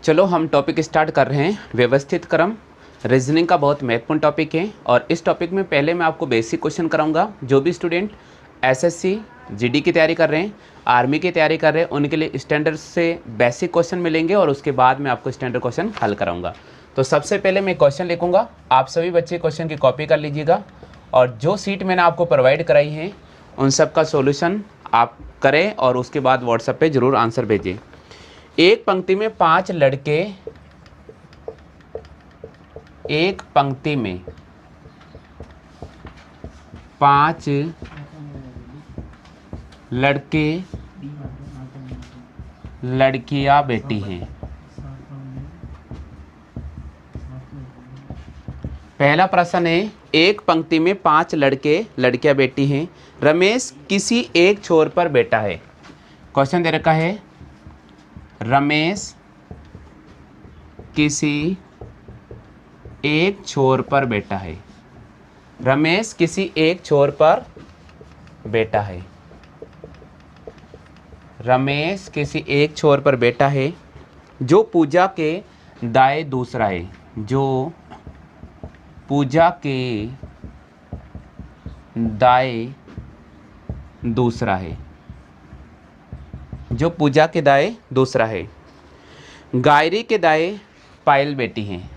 चलो हम topic start कर रहे हैं। व्यवस्थित क्रम रीजनिंग का बहुत महत्वपूर्ण टॉपिक है और इस टॉपिक में पहले मैं आपको बेसिक क्वेश्चन कराऊंगा। जो भी स्टूडेंट एसएससी जीडी की तैयारी कर रहे हैं, आर्मी की तैयारी कर रहे हैं, उनके लिए स्टैंडर्ड से बेसिक क्वेश्चन मिलेंगे और उसके बाद मैं आपको स्टैंडर्ड क्वेश्चन हल कराऊंगा। तो सबसे पहले मैं क्वेश्चन लिखूंगा, आप सभी बच्चे क्वेश्चन की कॉपी कर लीजिएगा और जो सीट मैंने आपको प्रोवाइड कराई है उन सब का सोल्यूशन आप करें और उसके बाद व्हाट्सएप पे ज़रूर आंसर भेजिए। एक पंक्ति में 5 लड़के, एक पंक्ति में 5 लड़के लड़कियां बैठी हैं। पहला प्रश्न है, एक पंक्ति में 5 लड़के लड़कियां बैठी हैं। रमेश किसी एक छोर पर बैठा है। क्वेश्चन दे रखा है, रमेश किसी एक छोर पर बैठा है। रमेश किसी एक छोर पर बैठा है। रमेश किसी एक छोर पर बैठा है। जो पूजा के दाएं दूसरा है। जो पूजा के दाएं दूसरा है। जो पूजा के दाएं दूसरा है। गायरी के दाएं पायल बैठी हैं।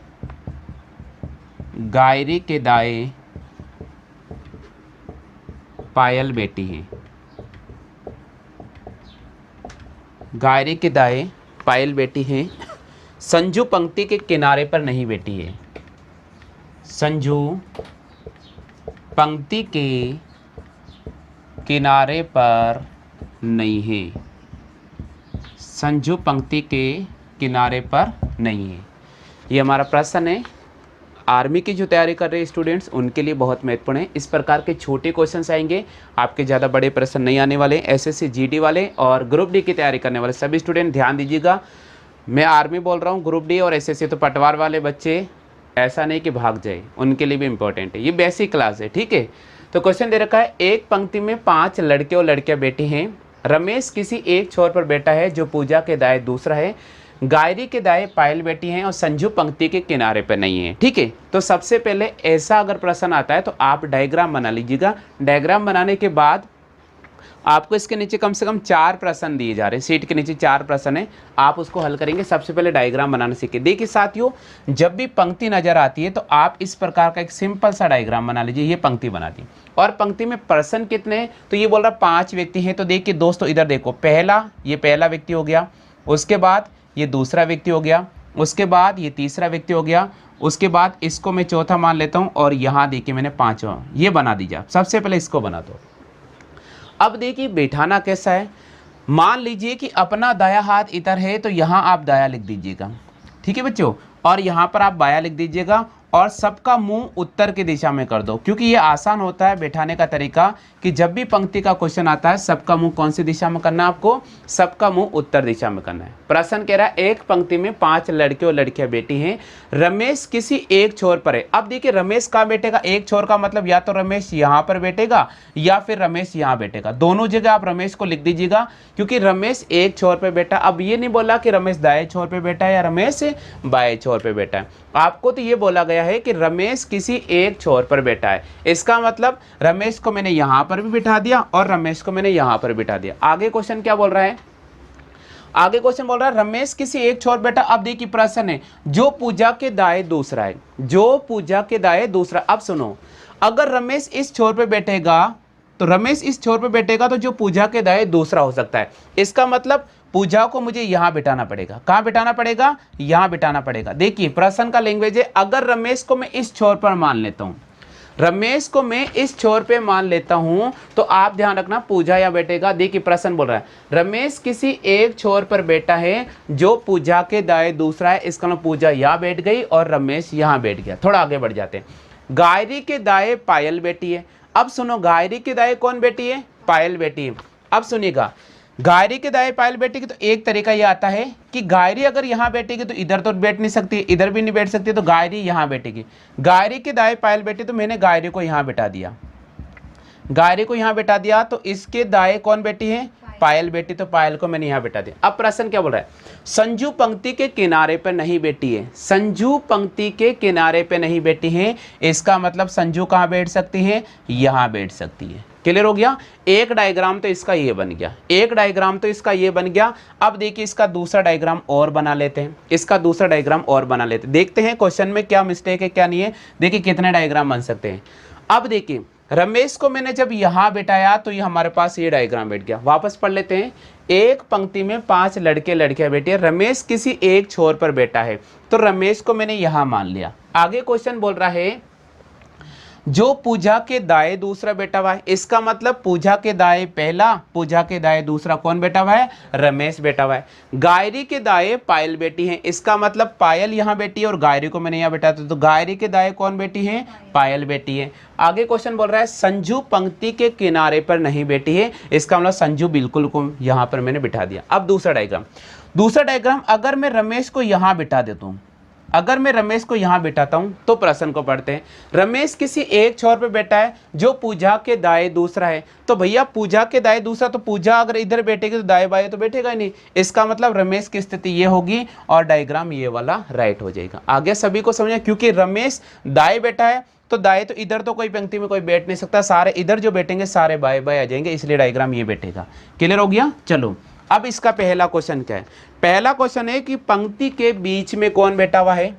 गायरी के दाएं पायल बैठी हैं। गायरी के दाएं पायल बैठी हैं। संजू पंक्ति के किनारे पर नहीं बैठी है। संजू पंक्ति के किनारे पर नहीं है। संजू पंक्ति के किनारे पर नहीं है। ये हमारा प्रश्न है। आर्मी की जो तैयारी कर रहे स्टूडेंट्स उनके लिए बहुत महत्वपूर्ण है। इस प्रकार के छोटे क्वेश्चंस आएंगे, आपके ज़्यादा बड़े प्रश्न नहीं आने वाले। एसएससी जीडी वाले और ग्रुप डी की तैयारी करने वाले सभी स्टूडेंट ध्यान दीजिएगा। मैं आर्मी बोल रहा हूँ, ग्रुप डी और एसएससी तो पटवार वाले बच्चे ऐसा नहीं कि भाग जाए, उनके लिए भी इंपॉर्टेंट है। ये बेसिक क्लास है, ठीक है। तो क्वेश्चन दे रखा है, एक पंक्ति में 5 लड़के और लड़कियां बैठी हैं। रमेश किसी एक छोर पर बैठा है जो पूजा के दाएं दूसरा है। गायरी के दाएं पायल बैठी हैं और संजू पंक्ति के किनारे पर नहीं है, ठीक है। तो सबसे पहले ऐसा अगर प्रश्न आता है तो आप डायग्राम बना लीजिएगा। डायग्राम बनाने के बाद आपको इसके नीचे कम से कम 4 प्रश्न दिए जा रहे हैं। सीट के नीचे 4 प्रश्न है, आप उसको हल करेंगे। सबसे पहले डायग्राम बनाना सीखिए। देखिए साथियों, जब भी पंक्ति नजर आती है तो आप इस प्रकार का एक सिंपल सा डायग्राम बना लीजिए। ये पंक्ति बना दी और पंक्ति में पर्सन कितने हैं, तो ये बोल रहा 5 व्यक्ति हैं। तो देखिए दोस्तों, इधर देखो, ये पहला व्यक्ति हो गया, उसके बाद ये दूसरा व्यक्ति हो गया, उसके बाद ये तीसरा व्यक्ति हो गया, उसके बाद इसको मैं चौथा मान लेता हूँ और यहाँ देखिए मैंने 5वां, ये बना दीजिए। सबसे पहले इसको बना दो। अब देखिए बैठाना कैसा है। मान लीजिए कि अपना दाया हाथ इधर है तो यहाँ आप दाया लिख दीजिएगा, ठीक है बच्चों, और यहाँ पर आप बाया लिख दीजिएगा और सबका मुंह उत्तर की दिशा में कर दो, क्योंकि ये आसान होता है बैठाने का तरीका कि जब भी पंक्ति का क्वेश्चन आता है सबका मुंह कौन सी दिशा में करना है, आपको सबका मुंह उत्तर दिशा में करना है। प्रश्न कह रहा है, एक पंक्ति में 5 लड़के और लड़कियां बैठी हैं। रमेश किसी एक छोर पर है। अब देखिए रमेश कहाँ बैठेगा, एक छोर का मतलब या तो रमेश यहाँ पर बैठेगा या फिर रमेश यहाँ बैठेगा। दोनों जगह आप रमेश को लिख दीजिएगा, क्योंकि रमेश एक छोर पर बैठा। अब ये नहीं बोला कि रमेश दाएं छोर पर बैठा है या रमेश बाएं छोर पर बैठा है, आपको तो ये बोला गया है कि रमेश किसी एक छोर पर बैठा है। इसका मतलब रमेश को मैंने यहां पर भी बिठा दिया और रमेश को मैंने यहां पर बिठा दिया। आगे क्वेश्चन क्या बोल रहा है, आगे क्वेश्चन बोल रहा है रमेश किसी एक छोर बैठा। अब देखिए प्रश्न है, जो पूजा के दाएं दूसरा है। जो पूजा के दाएं दूसरा। अब सुनो, अगर रमेश इस छोर पर बैठेगा तो रमेश इस छोर पर बैठेगा तो जो पूजा के दाएं दूसरा हो सकता है। इसका मतलब पूजा को मुझे यहां बिठाना पड़ेगा। कहां बिठाना पड़ेगा, यहां बिठाना पड़ेगा। देखिए प्रश्न का लैंग्वेज है, अगर रमेश को मैं इस छोर पर मान लेता हूं, रमेश को मैं इस छोर पे मान लेता हूं तो आप ध्यान रखना पूजा यहाँ बैठेगा। देखिए प्रश्न बोल रहा है, रमेश किसी एक छोर पर बैठा है जो पूजा के दाएं दूसरा है। इसका मतलब पूजा यहाँ बैठ गई और रमेश यहाँ बैठ गया। थोड़ा आगे बढ़ जाते हैं। गायरी के दाएं पायल बैठी है। अब सुनो, गायरी के दाएं कौन बैठी है, पायल बैठी है। अब सुनिएगा, गायरी के दाएं पायल बैठेगी तो एक तरीका ये आता है कि गायरी अगर यहाँ बैठेगी तो इधर तो बैठ नहीं सकती, इधर भी नहीं बैठ सकती, तो गायरी यहाँ बैठेगी। गायरी के दाएं पायल बैठी तो मैंने गायरी को यहाँ बैठा दिया। गायरी को यहाँ बैठा दिया तो इसके दाएं कौन बैठी है, पायल बैठी तो पायल को मैंने यहाँ बैठा दिया। अब प्रश्न क्या बोल रहा है, संजू पंक्ति के किनारे पर नहीं बैठी है। संजू पंक्ति के किनारे पे नहीं बैठी है, इसका मतलब संजू कहाँ बैठ सकती है, यहाँ बैठ सकती है। क्लियर हो गया। एक डायग्राम तो इसका ये बन गया, एक डायग्राम तो इसका ये बन गया। अब देखिए इसका दूसरा डायग्राम और बना लेते हैं, इसका दूसरा डायग्राम और बना लेते हैं, देखते हैं क्वेश्चन में क्या मिस्टेक है क्या नहीं है। देखिए कितने डायग्राम बन सकते हैं। अब देखिए रमेश को मैंने जब यहाँ बैठाया तो ये हमारे पास ये डायग्राम बैठ गया। वापस पढ़ लेते हैं। एक पंक्ति में 5 लड़के लड़कियां बैठी है, रमेश किसी एक छोर पर बैठा है, तो रमेश को मैंने यहाँ मान लिया। आगे क्वेश्चन बोल रहा है जो पूजा के दाएं दूसरा बैठा हुआ है, इसका मतलब पूजा के दाएं पहला, पूजा के दाएं दूसरा कौन बैठा हुआ है, रमेश बैठा हुआ है। गायरी के दाएं पायल बैठी है, इसका मतलब पायल यहाँ बैठी है और गायरी को मैंने यहाँ बैठा था, तो गायरी के दाएं कौन बैठी है, पायल बैठी है। आगे क्वेश्चन बोल रहा है संजू पंक्ति के किनारे पर नहीं बैठी है, इसका मतलब संजू बिल्कुल को यहाँ पर मैंने बिठा दिया। अब दूसरा डायग्राम, दूसरा डायग्राम अगर मैं रमेश को यहाँ बिठा देता हूँ, अगर मैं रमेश को यहाँ बिठाता हूँ तो प्रश्न को पढ़ते हैं। रमेश किसी एक छोर पे बैठा है जो पूजा के दाएं दूसरा है, तो भैया पूजा के दाएं दूसरा, तो पूजा अगर इधर बैठेगी तो दाएं बाएं तो बैठेगा ही नहीं, इसका मतलब रमेश की स्थिति ये होगी और डायग्राम ये वाला राइट हो जाएगा। आगे सभी को समझे, क्योंकि रमेश दाएं बैठा है तो दाएं, तो इधर तो कोई पंक्ति में कोई बैठ नहीं सकता, सारे इधर जो बैठेंगे सारे बाएं बाएं आ जाएंगे, इसलिए डायग्राम ये बैठेगा। क्लियर हो गया। चलो अब इसका पहला क्वेश्चन क्या है, पहला क्वेश्चन है कि पंक्ति के बीच में कौन बैठा हुआ है।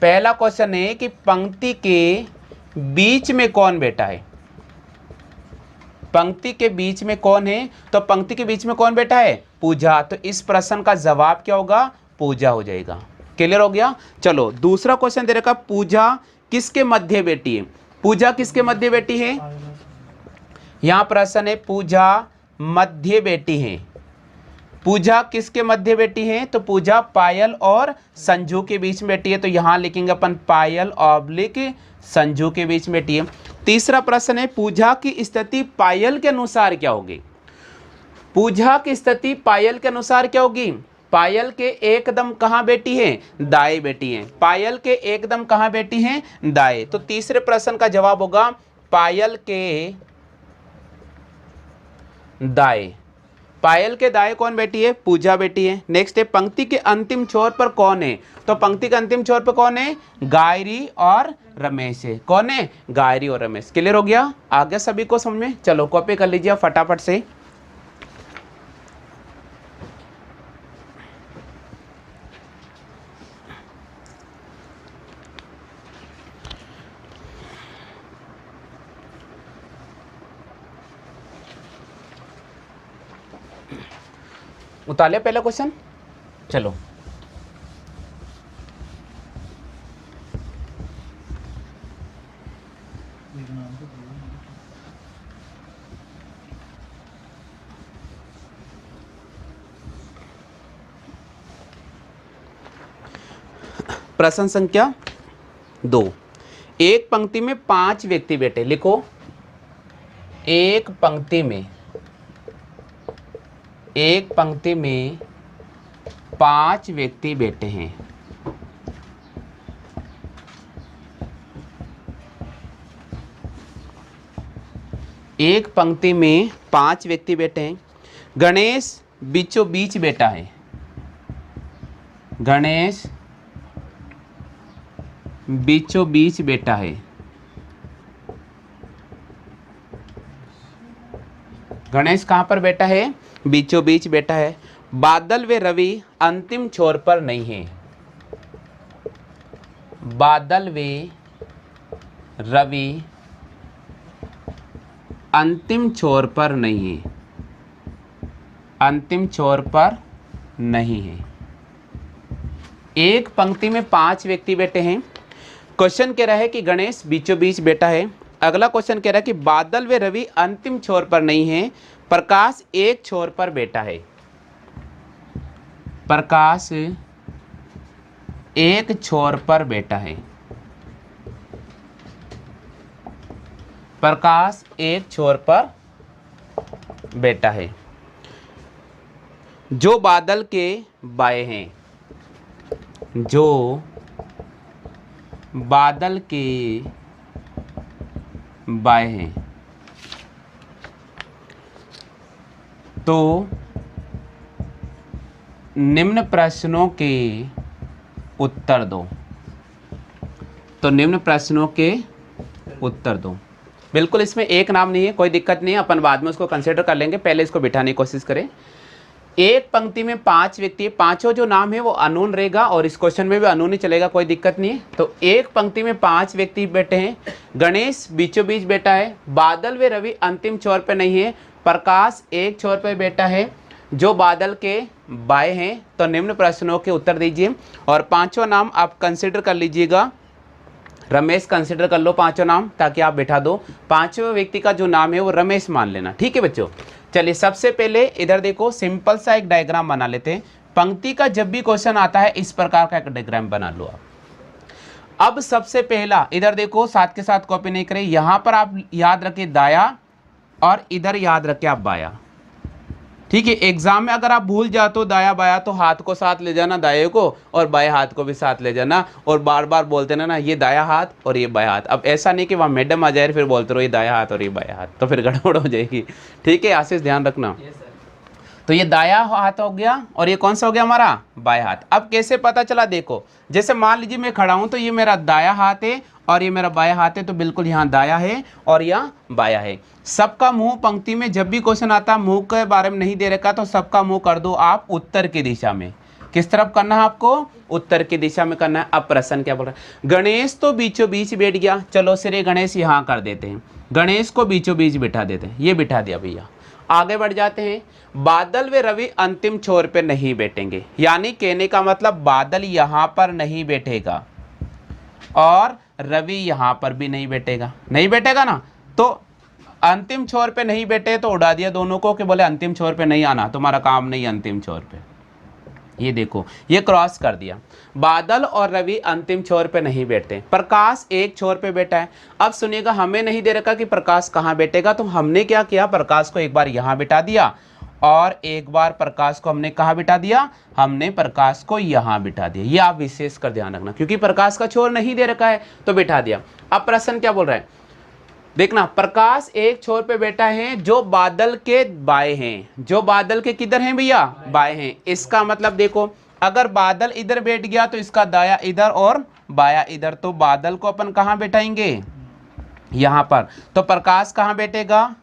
पहला क्वेश्चन है कि पंक्ति के बीच में कौन बैठा है, पंक्ति के बीच में कौन है, तो पंक्ति के बीच में कौन बैठा है, पूजा, तो इस प्रश्न का जवाब क्या होगा, पूजा हो जाएगा। क्लियर हो गया। चलो दूसरा क्वेश्चन दे रखा, पूजा किसके मध्य बैठी है, पूजा किसके मध्य बैठी है, यहां प्रश्न है पूजा मध्य बैठी है। पूजा किसके मध्य बैठी है, तो पूजा पायल और संजू के बीच में बैठी है, तो यहां लिखेंगे अपन पायल ऑब्लिक संजू के बीच में बैठी है। तीसरा प्रश्न है पूजा की स्थिति पायल के अनुसार क्या होगी, पूजा की स्थिति पायल के अनुसार क्या होगी, पायल के एकदम कहां बैठी है, दाएं बैठी है, पायल के एकदम कहां बैठी है, दाएं, तो तीसरे प्रश्न का जवाब होगा पायल के दाएं। पायल के दाएं कौन बैठी है, पूजा बैठी है। नेक्स्ट है पंक्ति के अंतिम छोर पर कौन है, तो पंक्ति के अंतिम छोर पर कौन है, गायरी और रमेश है। कौन है, गायरी और रमेश। क्लियर हो गया। आगे सभी को समझ में। चलो कॉपी कर लीजिए फटाफट से। उतार लिया पहला क्वेश्चन। चलो प्रश्न संख्या 2, एक पंक्ति में 5 व्यक्ति बैठे, लिखो एक पंक्ति में 5 व्यक्ति बैठे हैं। एक पंक्ति में 5 व्यक्ति बैठे हैं। गणेश बीचों बीच बैठा है, गणेश बीचों बीच बैठा है। गणेश कहां पर बैठा है, बीचों बीच बैठा है। बादल व रवि अंतिम छोर पर नहीं है, बादल व रवि अंतिम छोर पर नहीं है, अंतिम छोर पर नहीं है। एक पंक्ति में 5 व्यक्ति बैठे हैं। क्वेश्चन कह रहा है कि गणेश बीचों बीच बैठा है। अगला क्वेश्चन कह रहा है कि बादल व रवि अंतिम छोर पर नहीं है, प्रकाश एक छोर पर बैठा है, प्रकाश एक छोर पर बैठा है, प्रकाश एक छोर पर बैठा है। जो बादल के बाएं हैं, जो बादल के बाएं हैं। तो निम्न प्रश्नों के उत्तर दो। तो निम्न प्रश्नों के उत्तर दो। बिल्कुल इसमें एक नाम नहीं है, कोई दिक्कत नहीं है, अपन बाद में उसको कंसिडर कर लेंगे, पहले इसको बिठाने की कोशिश करें। एक पंक्ति में 5 व्यक्ति, पांचों जो नाम है वो अनून रहेगा और इस क्वेश्चन में भी अनून ही चलेगा, कोई दिक्कत नहीं है। तो एक पंक्ति में 5 व्यक्ति बैठे हैं, गणेश बीचों बीच बैठा है, बादल व रवि अंतिम छोर पे नहीं है, प्रकाश एक छोर पे बैठा है जो बादल के बाएं हैं। तो निम्न प्रश्नों के उत्तर दीजिए और पांचों नाम आप कंसिडर कर लीजिएगा। रमेश कंसिडर कर लो पांचों नाम, ताकि आप बैठा दो। पांचवें व्यक्ति का जो नाम है वो रमेश मान लेना, ठीक है बच्चों। चलिए सबसे पहले इधर देखो, सिंपल सा एक डायग्राम बना लेते हैं। पंक्ति का जब भी क्वेश्चन आता है इस प्रकार का एक डायग्राम बना लो आप। अब सबसे पहला इधर देखो, साथ के साथ कॉपी नहीं करें, यहां पर आप याद रखिए दाया और इधर याद रखिए आप बाया, ठीक है। एग्जाम में अगर आप भूल जाओ तो दाया बाया, तो हाथ को साथ ले जाना दाएं को और बाएं हाथ को भी साथ ले जाना और बार बार बोलते ना ये दाया हाथ और ये बाया हाथ। अब ऐसा नहीं कि वहाँ मैडम आ जाए फिर बोलते रहो ये दाया हाथ और ये बाया हाथ, तो फिर गड़बड़ हो जाएगी, ठीक है। आशीष ध्यान रखना। तो ये दाया हाथ हो गया और ये कौन सा हो गया हमारा बाया हाथ। अब कैसे पता चला, देखो जैसे मान लीजिए मैं खड़ा हूं तो ये मेरा दाया हाथ है और ये मेरा बाया हाथ है, तो बिल्कुल यहाँ दाया है और यहाँ बाया है। सबका मुंह पंक्ति में जब भी क्वेश्चन आता है मुंह के बारे में नहीं दे रखा तो सबका मुंह कर दो आप उत्तर की दिशा में। किस तरफ करना है आपको, उत्तर की दिशा में करना है। अब प्रश्न क्या बोल रहा है, गणेश तो बीचों बीच बैठ गया, चलो सिरे गणेश यहाँ कर देते हैं, गणेश को बीचों बीच बिठा देते हैं, ये बिठा दिया भैया। आगे बढ़ जाते हैं, बादल व रवि अंतिम छोर पे नहीं बैठेंगे, यानी कहने का मतलब बादल यहाँ पर नहीं बैठेगा और रवि यहाँ पर भी नहीं बैठेगा, नहीं बैठेगा ना। तो अंतिम छोर पे नहीं बैठे तो उड़ा दिया दोनों को कि बोले अंतिम छोर पे नहीं आना, तुम्हारा काम नहीं अंतिम छोर पे। ये देखो ये क्रॉस कर दिया, बादल और रवि अंतिम छोर पे नहीं बैठते, प्रकाश एक छोर पे बैठा है। अब सुनिएगा, हमें नहीं दे रखा कि प्रकाश कहाँ बैठेगा, तो हमने क्या किया, प्रकाश को एक बार यहाँ बिठा दिया और एक बार प्रकाश को हमने कहाँ बिठा दिया, हमने प्रकाश को यहाँ बिठा दिया। ये आप विशेष कर ध्यान रखना, क्योंकि प्रकाश का छोर नहीं दे रखा है तो बिठा दिया। अब प्रश्न क्या बोल रहा है, देखना, प्रकाश एक छोर पे बैठा है जो बादल के बाएं हैं, जो बादल के किधर हैं भैया, बाएं हैं। इसका मतलब देखो, अगर बादल इधर बैठ गया तो इसका दाया इधर और बाया इधर, तो बादल को अपन कहाँ बैठाएंगे, यहाँ पर। तो प्रकाश कहाँ बैठेगा,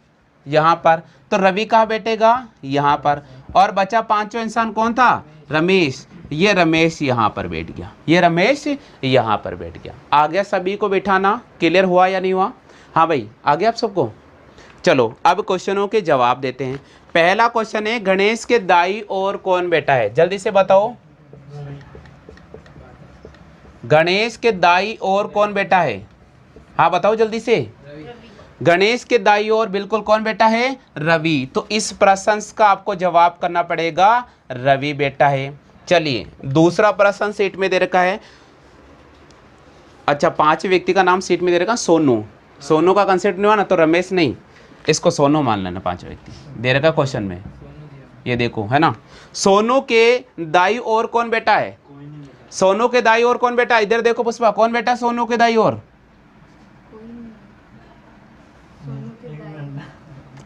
यहाँ पर। तो रवि कहाँ बैठेगा, यहाँ पर। और बचा पांचवा इंसान कौन था, रमेश। ये रमेश यहाँ पर बैठ गया, ये रमेश यहाँ पर बैठ गया। आ गया सभी को बैठाना, क्लियर हुआ या नहीं हुआ, हाँ भाई आ गया आप सबको। चलो अब क्वेश्चनों के जवाब देते हैं। पहला क्वेश्चन है, गणेश के दाई ओर कौन बैठा है, जल्दी से बताओ। गणेश के दाई ओर कौन बैठा है, हाँ बताओ जल्दी से। गणेश के दाई ओर बिल्कुल कौन बैठा है, रवि। तो इस प्रश्न का आपको जवाब करना पड़ेगा, रवि बैठा है। चलिए दूसरा प्रश्न सीट में दे रखा है, अच्छा 5 व्यक्ति का नाम सीट में दे रखा, सोनू। सोनू का कंसेप्ट नहीं हुआ ना, तो रमेश नहीं, इसको सोनू मान लेना। 5 व्यक्ति दे रखा क्वेश्चन में, ये देखो है ना। सोनू के दाई ओर कौन बैठा है, सोनू के दाई ओर कौन बैठा है, इधर देखो पुष्पा, कौन बैठा है सोनू के दाई ओर,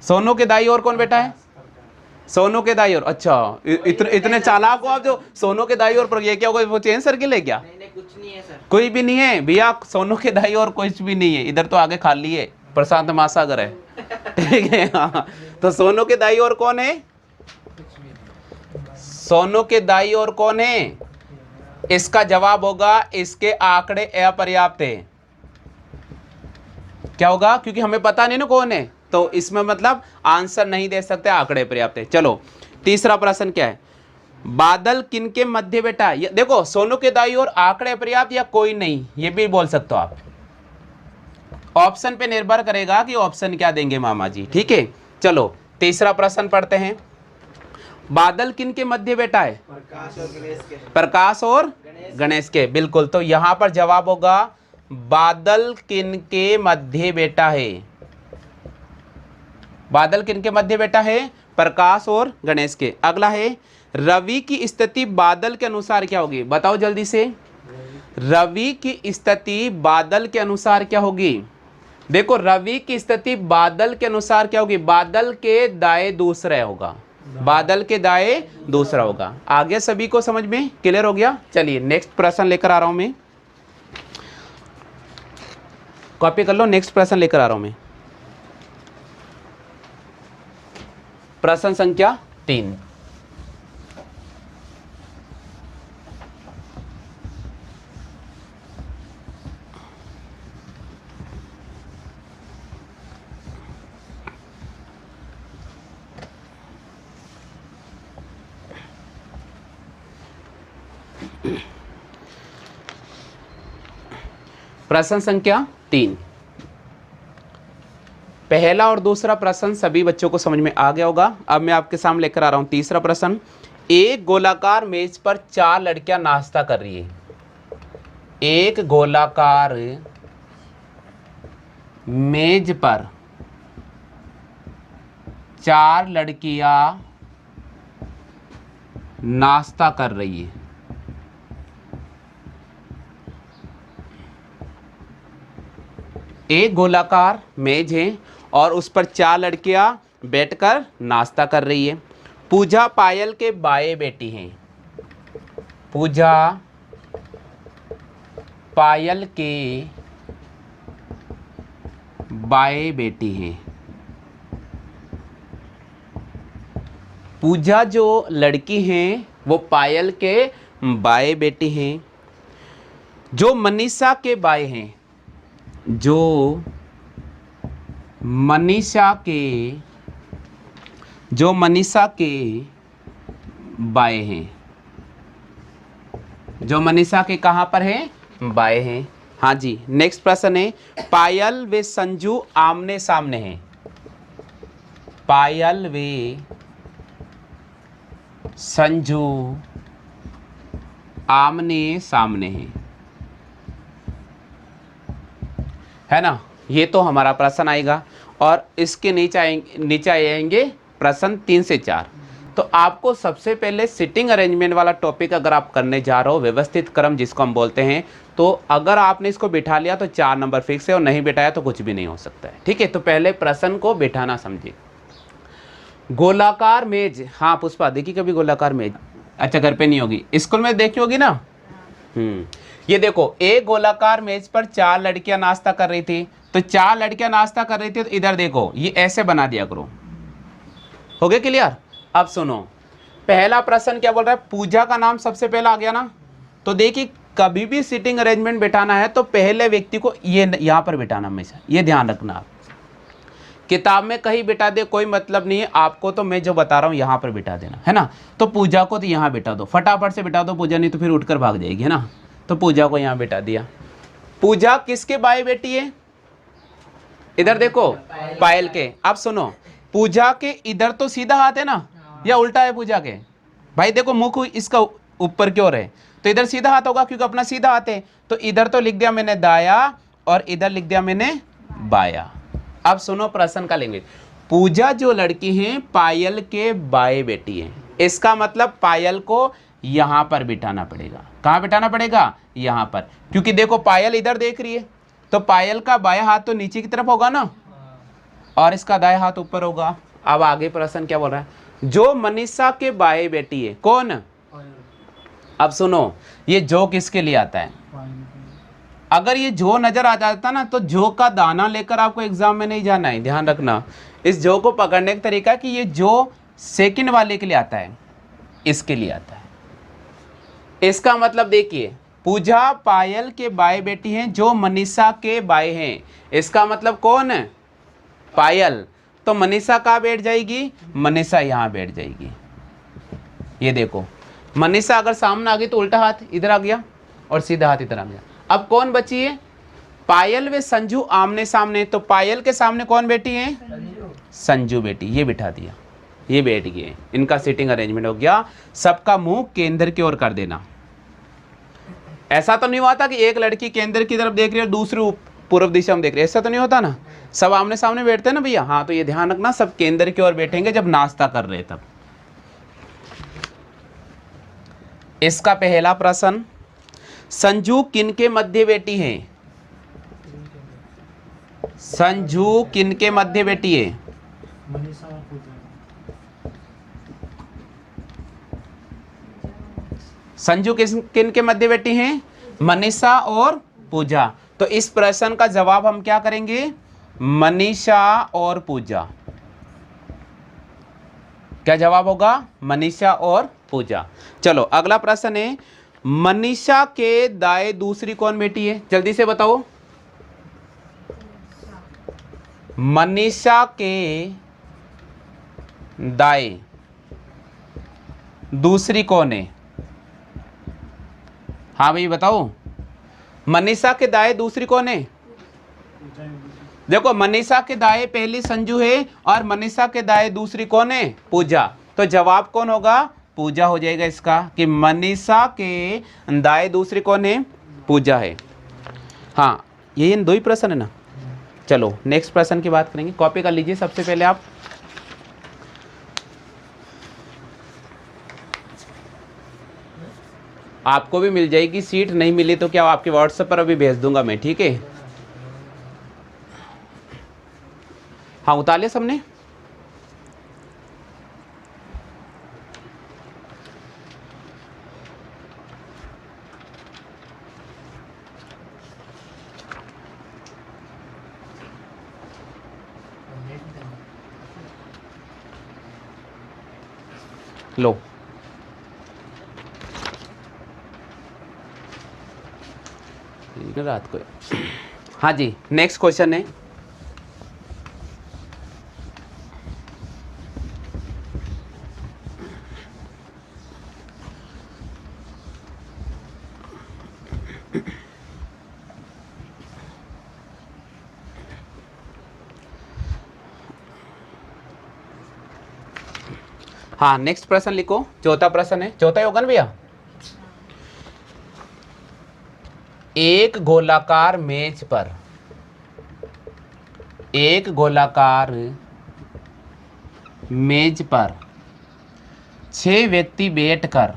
सोनू के दाई ओर कौन बैठा है, सोनू के दाई ओर। अच्छा इतने चालाक हो आप जो सोनू के दाई ओर पर, ये क्या होगा, वो चेन सर्किल है क्या, नहीं, कुछ नहीं है सर, कोई भी नहीं है भैया। सोनू के दाई ओर कुछ भी नहीं है, इधर तो आगे खाली है, प्रशांत महासागर है, ठीक है। हाँ तो सोनू के दाई ओर कौन है, सोनू के दाई ओर कौन है, इसका जवाब होगा इसके आंकड़े अपर्याप्त है। क्या होगा, क्योंकि हमें पता नहीं ना कौन है, तो इसमें मतलब आंसर नहीं दे सकते, आंकड़े पर्याप्त है। चलो तीसरा प्रश्न क्या है, बादल किनके मध्य बैठा है। देखो सोनू के दाई ओर आंकड़े पर्याप्त या कोई नहीं, ये भी बोल सकते हो आप। ऑप्शन पे निर्भर करेगा कि ऑप्शन क्या देंगे मामा जी, ठीक है। चलो तीसरा प्रश्न पढ़ते हैं, बादल किनके मध्य बैठा है, प्रकाश और गणेश के, बिल्कुल। तो यहां पर जवाब होगा बादल किनके मध्य बैठा है, बादल किनके मध्य बैठा है, प्रकाश और गणेश के। अगला है, रवि की स्थिति बादल के अनुसार क्या होगी, बताओ जल्दी से। रवि की स्थिति बादल के अनुसार क्या होगी, देखो रवि की स्थिति बादल के अनुसार क्या होगी, बादल के दाएं दूसरा होगा, बादल के दाएं दूसरा होगा। आ गया सभी को समझ में, क्लियर हो गया। चलिए नेक्स्ट प्रश्न लेकर आ रहा हूं मैं, कॉपी कर लो। नेक्स्ट प्रश्न लेकर आ रहा हूं मैं, प्रश्न संख्या 3। प्रश्न संख्या 3, पहला और दूसरा प्रश्न सभी बच्चों को समझ में आ गया होगा। अब मैं आपके सामने लेकर आ रहा हूं तीसरा प्रश्न। एक गोलाकार मेज पर 4 लड़कियां नाश्ता कर रही है। एक गोलाकार मेज पर 4 लड़कियां नाश्ता कर रही है। एक गोलाकार मेज है और उस पर 4 लड़कियां बैठकर नाश्ता कर रही है। पूजा पायल के बाएं बेटी हैं। पूजा पायल के बाएं बेटी हैं। पूजा जो लड़की हैं वो पायल के बाएं बेटी हैं। जो मनीषा के बाएं हैं, जो मनीषा के बाएं हैं, जो मनीषा के कहाँ पर हैं, बाएं हैं। हाँ जी, नेक्स्ट प्रश्न है, पायल व संजू आमने सामने हैं। पायल व संजू आमने सामने हैं, है ना। ये तो हमारा प्रश्न आएगा और इसके नीचे आएंगे प्रश्न 3 से 4। तो आपको सबसे पहले सिटिंग अरेंजमेंट वाला टॉपिक अगर आप करने जा रहे हो, व्यवस्थित क्रम जिसको हम बोलते हैं, तो अगर आपने इसको बिठा लिया तो 4 नंबर फिक्स है और नहीं बिठाया तो कुछ भी नहीं हो सकता है। ठीक है, तो पहले प्रश्न को बिठाना समझिए। गोलाकार मेज, हाँ पुष्पा देखी कभी गोलाकार मेज? अच्छा घर पे नहीं होगी, स्कूल में देखी होगी ना। ये देखो, एक गोलाकार मेज पर 4 लड़कियां नाश्ता कर रही थी। तो 4 लड़कियां नाश्ता कर रही थी, तो इधर देखो ये ऐसे बना दिया करो। हो गया क्लियर? अब सुनो, पहला प्रश्न क्या बोल रहा है, पूजा का नाम सबसे पहला आ गया ना। तो देखिए कभी भी सिटिंग अरेंजमेंट बिठाना है तो पहले व्यक्ति को ये यहाँ पर बिठाना, हमेशा ये ध्यान रखना। आप किताब में कहीं बिठा दे कोई मतलब नहीं है, आपको तो मैं जो बता रहा हूँ यहाँ पर बिठा देना, है ना। तो पूजा को तो यहाँ बिठा दो, फटाफट से बिठा दो पूजा, नहीं तो फिर उठकर भाग जाएगी, है ना। तो पूजा को यहाँ बिठा दिया। पूजा किसके बाएं बेटी है? इधर देखो, पायल के। अब सुनो, पूजा के इधर तो सीधा हाथ है ना, या उल्टा है पूजा के? भाई देखो मुख इसका ऊपर की ओर है, तो इधर सीधा हाथ होगा क्योंकि अपना सीधा हाथ है। तो इधर तो लिख दिया मैंने दाया और इधर लिख दिया मैंने बाया। अब सुनो प्रश्न का लैंग्वेज। पूजा जो लड़की है पायल के बाएं बेटी है, इसका मतलब पायल को यहां पर बिठाना पड़ेगा। कहां बिठाना पड़ेगा? यहां पर, क्योंकि देखो पायल इधर देख रही है, तो पायल का बायां हाथ तो नीचे की तरफ होगा ना, और इसका दायां हाथ ऊपर होगा। अब आगे प्रश्न क्या बोल रहा है, जो मनीषा के बाएं बेटी है, कौन? अब सुनो, ये जो किसके लिए आता है? अगर ये जो नजर आ जाता ना तो जो का दाना लेकर आपको एग्जाम में नहीं जाना है, ध्यान रखना। इस जो को पकड़ने का तरीका कि ये जो सेकंड वाले के लिए आता है, इसके लिए आता है। इसका मतलब देखिए, पूजा पायल के बाएं बेटी हैं, जो मनीषा के बाएं हैं। इसका मतलब कौन है? पायल। तो मनीषा कहाँ बैठ जाएगी? मनीषा यहाँ बैठ जाएगी। ये देखो, मनीषा अगर सामने आ गई तो उल्टा हाथ इधर आ गया और सीधा हाथ इधर आ गया। अब कौन बची है? पायल व संजू आमने सामने। तो पायल के सामने कौन बैठी है? संजू बेटी। ये बिठा दिया, ये बैठ गए। इनका सीटिंग अरेंजमेंट हो गया। सबका मुंह केंद्र की ओर कर देना। ऐसा तो नहीं हुआ था कि एक लड़की केंद्र की तरफ देख रही है और दूसरी पूर्व दिशा में देख रही है, ऐसा तो नहीं होता ना। सब आमने सामने बैठते हैं ना भैया। हाँ, तो ये ध्यान रखना, सब केंद्र की ओर बैठेंगे जब नाश्ता कर रहे तब। इसका पहला प्रश्न, संजू किनके मध्य बेटी है? संजू किनके मध्य बेटी है? संजू किन के मध्य बैठी हैं? मनीषा और पूजा। तो इस प्रश्न का जवाब हम क्या करेंगे? मनीषा और पूजा। क्या जवाब होगा? मनीषा और पूजा। चलो अगला प्रश्न है, मनीषा के दाएं दूसरी कौन बेटी है? जल्दी से बताओ। मनीषा के दाएं दूसरी कौन है? हाँ भाई बताओ, मनीषा के दाएं दूसरी कौन है? देखो मनीषा के दाएं पहली संजू है और मनीषा के दाएं दूसरी कौन है? पूजा। तो जवाब कौन होगा? पूजा हो जाएगा इसका, कि मनीषा के दाएं दूसरी कौन है? पूजा है। हाँ ये इन दो ही प्रश्न है ना। चलो नेक्स्ट प्रश्न की बात करेंगे। कॉपी कर लीजिए सबसे पहले आप। आपको भी मिल जाएगी सीट, नहीं मिली तो क्या आपके व्हाट्सएप पर अभी भेज दूंगा मैं, ठीक है? हाँ उतार लिया सबने? लो रात को। हाँ जी नेक्स्ट क्वेश्चन है, हाँ नेक्स्ट प्रश्न लिखो। चौथा प्रश्न है, चौथा ही होगा ना भैया। एक गोलाकार मेज पर, एक गोलाकार मेज पर 6 व्यक्ति बैठकर,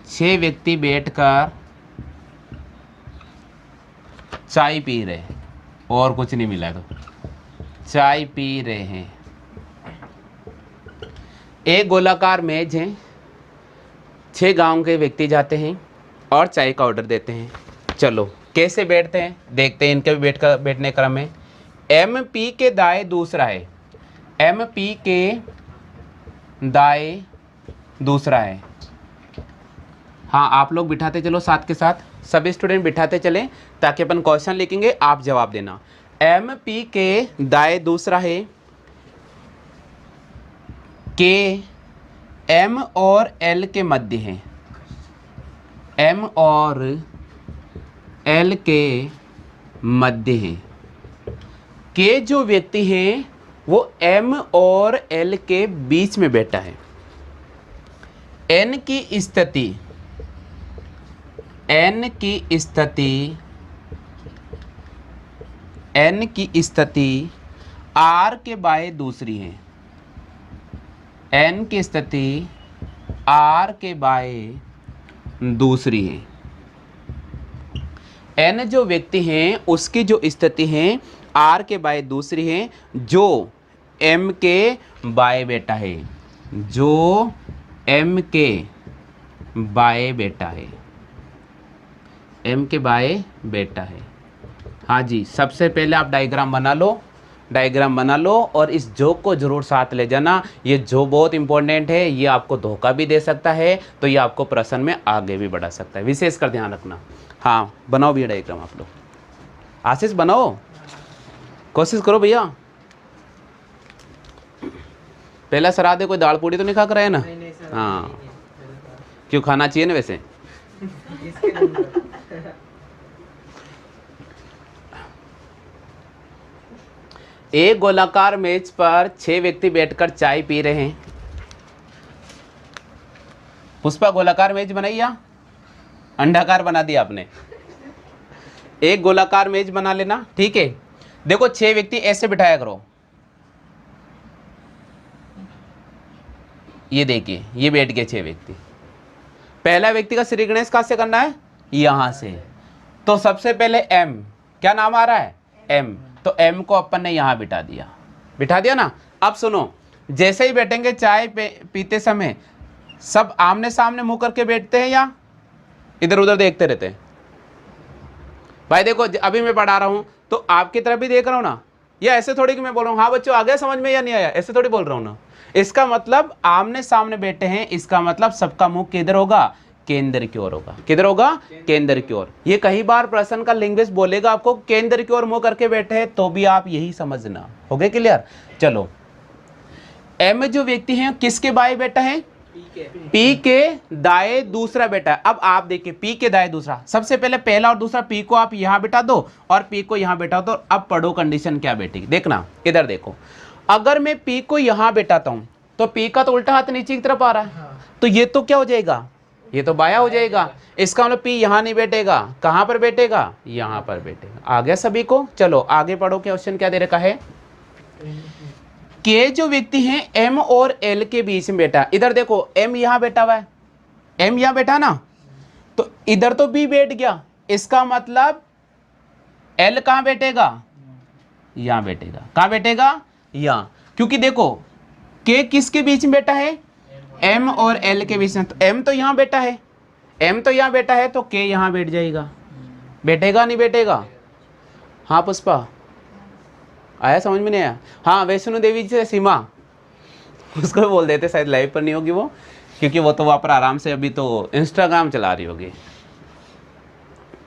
6 व्यक्ति बैठकर चाय पी रहे हैं, और कुछ नहीं मिला तो चाय पी रहे हैं। एक गोलाकार मेज है, 6 गांव के व्यक्ति जाते हैं और चाय का ऑर्डर देते हैं। चलो कैसे बैठते हैं देखते हैं, इनके भी बैठने क्रम में। एम पी के दाएं दूसरा है, एम पी के दाएं दूसरा है। हाँ आप लोग बिठाते चलो साथ के साथ, सभी स्टूडेंट बिठाते चलें ताकि अपन क्वेश्चन लिखेंगे, आप जवाब देना। एम पी के दाएं दूसरा है, के एम और एल के मध्य है, एम और एल के मध्य हैं। के जो व्यक्ति हैं वो एम और एल के बीच में बैठा है। एन की स्थिति, एन की स्थिति, एन की स्थिति आर के बाएं दूसरी है, एन की स्थिति आर के बाएं दूसरी है। एन जो व्यक्ति हैं उसकी जो स्थिति है आर के बाएं दूसरी है, जो एम के बाएं बेटा है, जो एम के बाएं बेटा है, एम के बाएं बेटा है। हाँ जी सबसे पहले आप डायग्राम बना लो, डायग्राम बना लो और इस जोक को जरूर साथ ले जाना। ये जो बहुत इंपॉर्टेंट है, ये आपको धोखा भी दे सकता है, तो ये आपको प्रश्न में आगे भी बढ़ा सकता है, विशेष कर ध्यान रखना। हाँ बनाओ भैया डायग्राम आप लोग, आशीष बनाओ, कोशिश करो भैया। पहला सरा दे, कोई दाल पूड़ी तो नहीं खा कर आया ना? हाँ क्यों खाना चाहिए ना वैसे। एक गोलाकार मेज पर 6 व्यक्ति बैठकर चाय पी रहे हैं। पुष्पा गोलाकार मेज बनाई या अंडाकार बना दिया आपने? एक गोलाकार मेज बना लेना, ठीक है। देखो 6 व्यक्ति ऐसे बिठाया करो, ये देखिए ये बैठ गए 6 व्यक्ति। पहला व्यक्ति का श्री गणेश कहां से करना है? यहां से। तो सबसे पहले एम, क्या नाम आ रहा है? एम। तो एम को अपन ने यहां बिठा दिया, बिठा दिया ना। अब सुनो, जैसे ही बैठेंगे चाय पीते समय सब आमने सामने मुंह करके बैठते हैं या इधर उधर देखते रहते हैं? भाई देखो अभी मैं पढ़ा रहा हूं तो आपकी तरफ भी देख रहा हूं ना, या ऐसे थोड़ी कि मैं बोल रहा हूं हाँ बच्चों आ गया समझ में या नहीं आया, ऐसे थोड़ी बोल रहा हूं ना। इसका मतलब आमने सामने बैठे हैं, इसका मतलब सबका मुंह किधर होगा? केंद्र की ओर होगा। किधर होगा? केंद्र की ओर। ये कई बार प्रश्न का लिंग्विस्ट बोलेगा आपको केंद्र की ओर मुंह करके बैठे हैं, तो भी आप यही समझना। हो गया क्लियर? चलो, एम जो व्यक्ति है किसके बाएं बेटा है? पी के दाएं दूसरा बेटा है। अब आप देखिए पी के दाएं दूसरा, सबसे पहले पहला और दूसरा पी को आप यहां बिठा दो और पी को यहां बिठा दो। अब पढ़ो कंडीशन क्या बेटी, देखना इधर देखो, अगर मैं पी को यहां बिठाता हूं तो पी का तो उल्टा हाथ नीचे की तरफ आ रहा है, तो ये तो क्या हो जाएगा? ये तो बाया हो जाएगा। इसका मतलब पी यहां नहीं बैठेगा, कहां पर बैठेगा? यहां पर बैठेगा। आ गया सभी को? चलो आगे पढ़ो, क्वेश्चन क्या दे रखा है? के जो व्यक्ति हैं एम और एल के बीच में बैठा, इधर देखो एम यहां बैठा हुआ है, एम यहां बैठा ना, तो इधर तो बी बैठ गया, इसका मतलब एल कहां बैठेगा? यहां बैठेगा। कहां बैठेगा? यहां, क्योंकि देखो के किसके बीच में बैठा है? एम और एल के बीच में। तो एम तो यहां बैठा है, एम तो यहां बैठा है, तो के यहां बैठ जाएगा। बैठेगा नहीं बैठेगा? हाँ पुष्पा आया, समझ में नहीं आया? हाँ वैष्णो देवी से सीमा, उसको भी बोल देते, शायद लाइव पर नहीं होगी वो, क्योंकि वो तो वहाँ पर आराम से अभी तो इंस्टाग्राम चला रही होगी।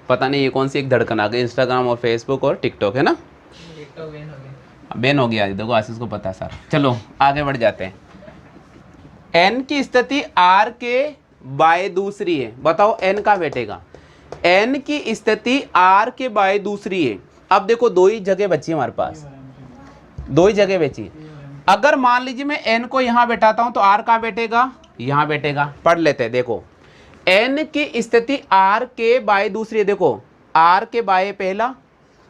पता नहीं ये कौन सी एक धड़कन आ गई, इंस्टाग्राम और फेसबुक और टिकटॉक है ना? टिकटॉक बैन हो गया, देखो आशीष को पता है सारा। चलो आगे बढ़ जाते हैं। एन की स्थिति आर के बाय दूसरी है, बताओ एन कहाँ बैठेगा? एन की स्थिति आर के बाय दूसरी है। अब देखो दो ही जगह बची हमारे पास, दो ही जगह बची। अगर मान लीजिए मैं एन को यहां बैठाता हूं तो आर कहां बैठेगा? यहां बैठेगा। पढ़ लेते हैं, देखो एन की स्थिति आर के बाय दूसरी, देखो आर के बाय पहला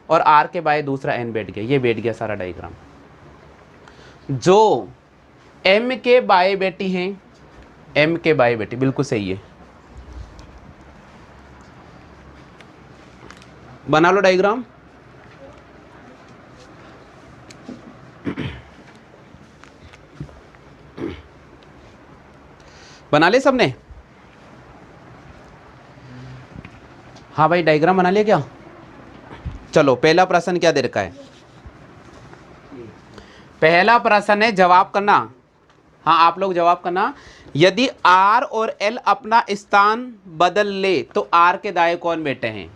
और आर के बाय दूसरा एन बैठ गया, ये बैठ गया सारा डायग्राम। जो एम के बाय बेटी हैं, एम के बाय बेटी बिल्कुल सही है, बना लो डायग्राम। बना ले सबने? हाँ भाई डायग्राम बना लिया क्या? चलो पहला प्रश्न क्या दे रखा है? पहला प्रश्न है, जवाब करना। हाँ आप लोग जवाब करना। यदि आर और एल अपना स्थान बदल ले तो आर के दाएं कौन बैठे हैं?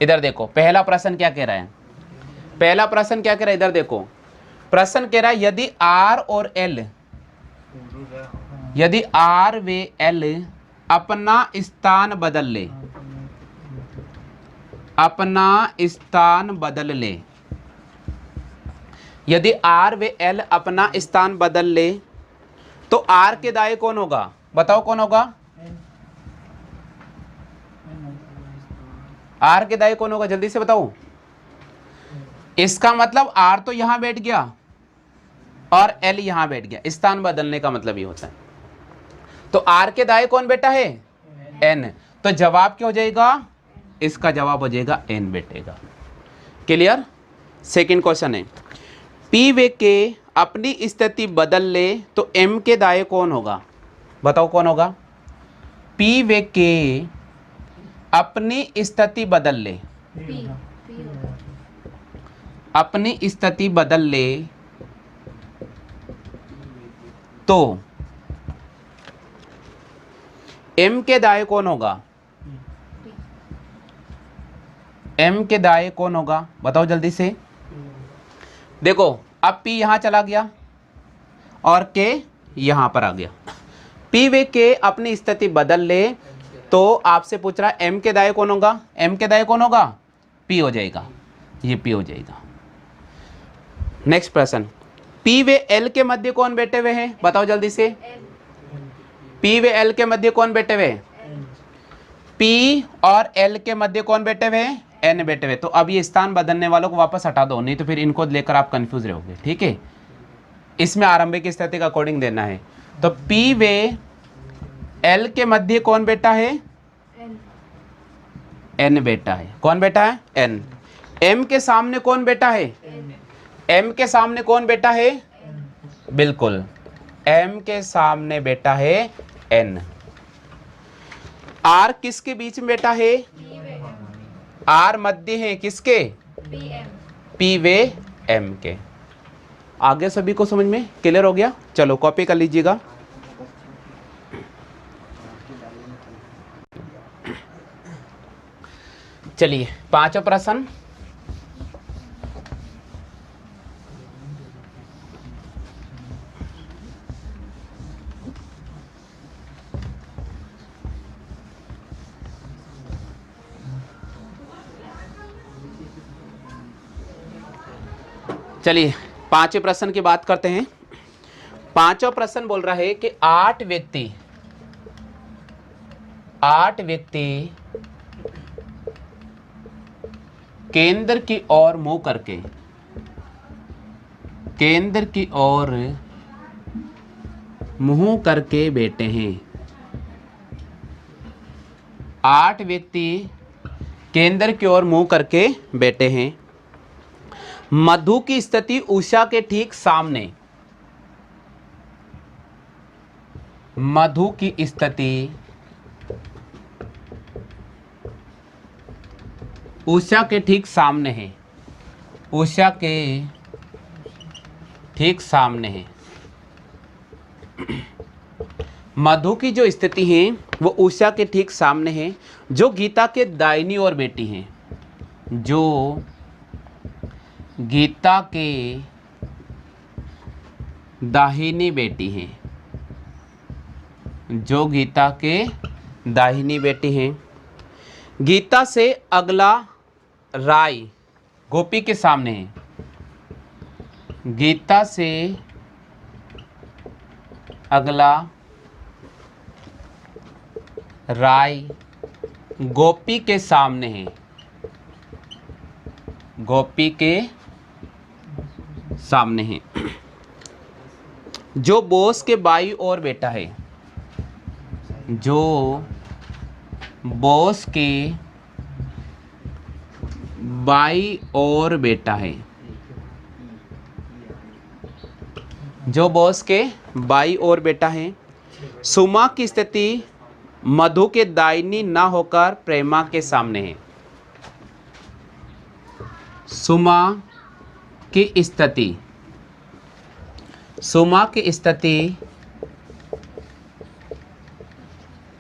इधर देखो पहला प्रश्न क्या कह रहा है, पहला प्रश्न क्या कह रहा है, इधर देखो प्रश्न कह रहा है यदि आर और एल, यदि आर वे एल अपना स्थान बदल ले, अपना स्थान बदल ले, यदि आर वे एल अपना स्थान बदल ले तो आर के दाएं कौन होगा? बताओ कौन होगा? आर के दाएं कौन होगा, जल्दी से बताओ। इसका मतलब आर तो यहां बैठ गया और एल यहां बैठ गया, स्थान बदलने का मतलब ये होता है। तो आर के दाएं कौन बैठा है? एन। तो जवाब क्या हो जाएगा? इसका जवाब हो जाएगा एन बैठेगा। क्लियर? सेकंड क्वेश्चन है, पी वे के अपनी स्थिति बदल ले तो एम के दाएं कौन होगा? बताओ कौन होगा? पी वे के अपनी स्थिति बदल ले, अपनी स्थिति बदल ले तो एम के दाएं कौन होगा? एम के दाएं कौन होगा? बताओ जल्दी से। देखो अब पी यहां चला गया और के यहां पर आ गया। पी वे के अपनी स्थिति बदल ले तो आपसे पूछ रहा है एम के दाएं कौन होगा? एम के दाएं कौन होगा? पी हो जाएगा, ये पी हो जाएगा। नेक्स्ट प्रश्न, पी वे एल के मध्य कौन बैठे हुए हैं? बताओ जल्दी से। पी वे एल के मध्य कौन बैठे हुए? पी और एल के मध्य कौन बैठे हुए? एन बैठे हुए। तो अब ये स्थान बदलने वालों को वापस हटा दो, नहीं तो फिर इनको लेकर आप कंफ्यूज रहोगे। ठीक है, इसमें आरंभिक स्थिति का अकॉर्डिंग देना है। तो पी वे एल के मध्य कौन बैठा है? एन बैठा है। कौन बैठा है? एन। एम के सामने कौन बैठा है? एम के सामने कौन बैठा है? बिल्कुल, एम के सामने बैठा है एन। आर किसके बीच में बैठा है? आर मध्य है किसके? पी वे एम के। आगे सभी को समझ में क्लियर हो गया? चलो कॉपी कर लीजिएगा। चलिए पांचवा प्रश्न। चलिए पांचवें प्रश्न की बात करते हैं। पांचवा प्रश्न बोल रहा है कि आठ व्यक्ति केंद्र की ओर मुंह करके बैठे हैं। 8 व्यक्ति केंद्र की ओर मुंह करके बैठे हैं। मधु की स्थिति उषा के ठीक सामने। मधु की स्थिति उषा के ठीक सामने है। उषा के ठीक सामने है। मधु की जो स्थिति है वो उषा के ठीक सामने है, जो गीता के दाहिनी ओर बैठी हैं। जो गीता के दाहिनी बेटी हैं। जो गीता के दाहिनी बेटी हैं। गीता से अगला राय गोपी के सामने है। गीता से अगला राय गोपी के सामने है। गोपी के सामने है। जो बोस के बाई ओर बैठा है। जो बॉस के बाई ओर बैठा है। जो बॉस के बाई ओर बैठा है। सुमा की स्थिति मधु के दाहिनी ना होकर प्रेमा के सामने है। सुमा की स्थिति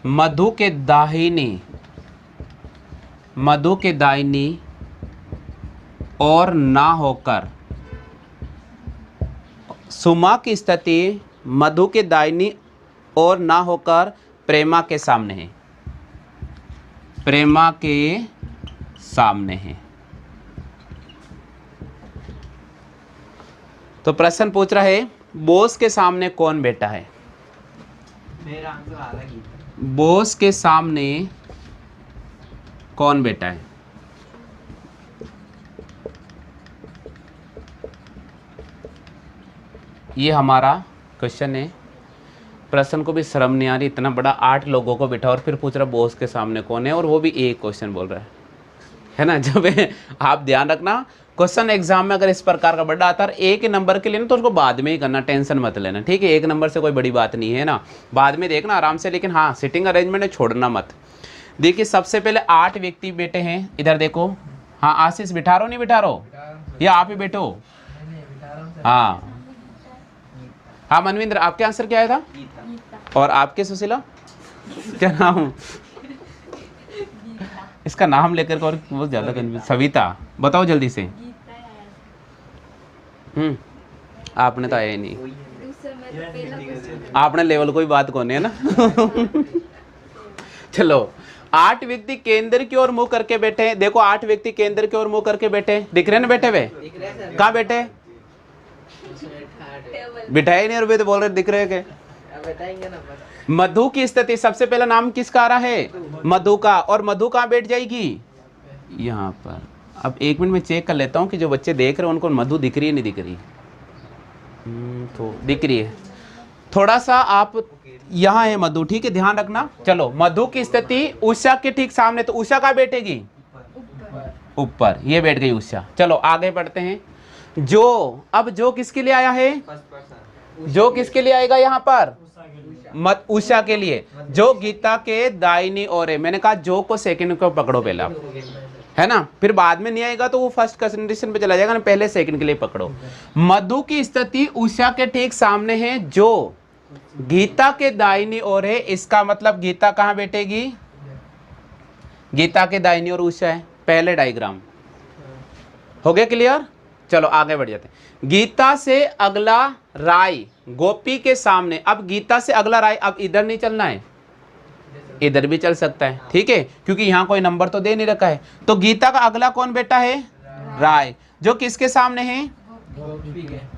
मधु के दाहिनी और ना होकर। सुमा की स्थिति मधु के दाहिनी और ना होकर प्रेमा के सामने है। प्रेमा के सामने है। तो प्रश्न पूछ रहा है बोस के सामने कौन बैठा है? मेरा आंसर अलग ही था। बोस के सामने कौन बैठा है? ये हमारा क्वेश्चन है। प्रश्न को भी शर्म नहीं आ रही, इतना बड़ा 8 लोगों को बिठा और फिर पूछ रहा बॉस के सामने कौन है, और वो भी एक क्वेश्चन बोल रहा है ना। जब आप ध्यान रखना क्वेश्चन एग्जाम में अगर इस प्रकार का बड़ा आता है एक नंबर के लिए ना, तो उसको बाद में ही करना, टेंशन मत लेना, ठीक है। 1 नंबर से कोई बड़ी बात नहीं है ना, बाद में देखना आराम से, लेकिन हाँ सिटिंग अरेंजमेंट है, छोड़ना मत। देखिए सबसे पहले 8 व्यक्ति बैठे हैं, इधर देखो। हाँ आशीष बिठा रहो नहीं बिठा रहो, या आप ही बैठो? हाँ हाँ मनविंद्र, आपके आंसर क्या आया था? और आपके सुशीला क्या नाम? इसका नाम लेकर और बहुत ज्यादा कंफ्यूज। सविता, बताओ जल्दी से। आपने तो आया ही नहीं, आपने लेवल कोई बात कौन है ना। चलो 8 व्यक्ति केंद्र की ओर मुंह करके बैठे हैं। देखो 8 व्यक्ति केंद्र की ओर मुंह करके बैठे, दिख रहे हैं ना बैठे हुए? कहाँ बैठे? बिठाए नहीं, और वे तो बोल रहे दिख रहे के। बताएंगे ना। मधु की स्थिति सबसे पहला नाम किसका आ रहा है? मधु का। और मधु कहाँ बैठ जाएगी? यहाँ पर। अब 1 मिनट में चेक कर लेता हूँ कि जो बच्चे देख रहे हैं उनको मधु दिख रही है नहीं दिख रही? तो दिख रही है। थोड़ा सा आप यहाँ है मधु, ठीक है, ध्यान रखना। चलो मधु की स्थिति उषा के ठीक सामने, तो उषा कहाँ बैठेगी? ऊपर। ये बैठ गई उषा। चलो आगे बढ़ते हैं। जो, अब जो किसके लिए आया है? जो किसके लिए आएगा यहाँ पर? मत उषा के लिए, जो गीता के दाहिनी ओर है। मैंने कहा जो को सेकंड को पकड़ो पहले आप, है ना, फिर बाद में नहीं आएगा तो वो फर्स्ट कंडीशन पे चला जाएगा ना, पहले सेकंड के लिए पकड़ो। मधु की स्थिति उषा के ठीक सामने है, जो गीता के दाहिनी ओर है, इसका मतलब गीता कहाँ बैठेगी, गीता के दाहिनी ओर उषा है। पहले डायग्राम हो गया क्लियर। चलो आगे बढ़ जाते हैं। गीता से अगला राय गोपी के सामने। अब गीता से अगला राय, अब इधर नहीं चलना है, इधर भी चल सकता है, ठीक है, क्योंकि यहाँ कोई नंबर तो दे नहीं रखा है। तो गीता का अगला कौन बेटा है, राय, जो किसके सामने है,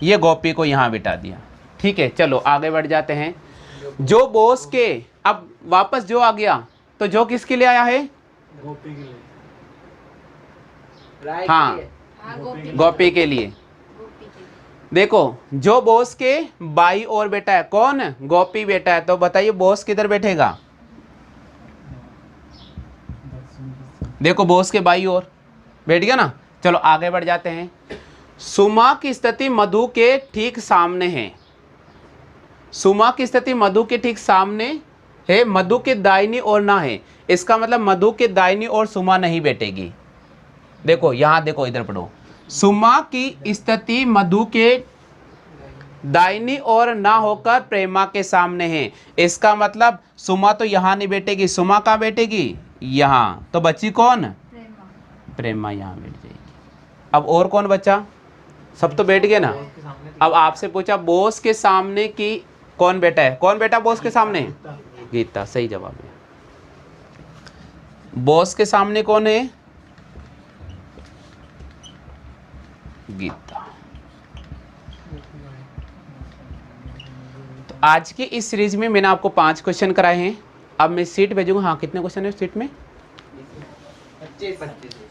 ये गोपी को यहाँ बिठा दिया, ठीक है। चलो आगे बढ़ जाते हैं। जो बोस के, अब वापस जो आ गया, तो जो किसके लिए आया है, गोपी के लिए, हाँ गोपी के लिए। देखो जो बॉस के बाई ओर बैठा है कौन, गोपी बेटा है, तो बताइए बॉस किधर बैठेगा, देखो बॉस के बाई ओर बैठ गया ना। चलो आगे बढ़ जाते हैं। सुमा की स्थिति मधु के ठीक सामने है, सुमा की स्थिति मधु के ठीक सामने है, मधु के दाहिनी ओर ना है, इसका मतलब मधु के दाहिनी ओर सुमा नहीं बैठेगी। देखो यहाँ देखो, इधर पढ़ो, सुमा की स्थिति मधु के दाहिनी ओर ना होकर प्रेमा के सामने है, इसका मतलब सुमा तो यहाँ नहीं बैठेगी, सुमा कहाँ बैठेगी, यहाँ, तो बची कौन, प्रेमा यहाँ बैठ जाएगी। अब और कौन बचा, सब तो बैठ गए ना। अब आपसे पूछा बॉस के सामने की कौन बेटा है, कौन बेटा बॉस के सामने, गीता, सही जवाब है। बॉस के सामने कौन है, गीता। तो आज की इस सीरीज में मैंने आपको 5 क्वेश्चन कराए हैं। अब मैं सीट भेजूंगा। हाँ कितने क्वेश्चन है सीट में,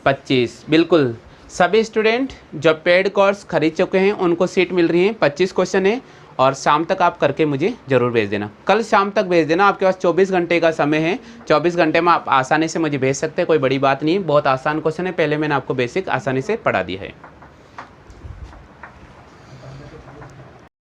25। बिल्कुल सभी स्टूडेंट जो पेड कोर्स खरीद चुके हैं उनको सीट मिल रही है। 25 क्वेश्चन है और शाम तक आप करके मुझे ज़रूर भेज देना, कल शाम तक भेज देना। आपके पास 24 घंटे का समय है, 24 घंटे में आप आसानी से मुझे भेज सकते हैं, कोई बड़ी बात नहीं है, बहुत आसान क्वेश्चन है, पहले मैंने आपको बेसिक आसानी से पढ़ा दिया है।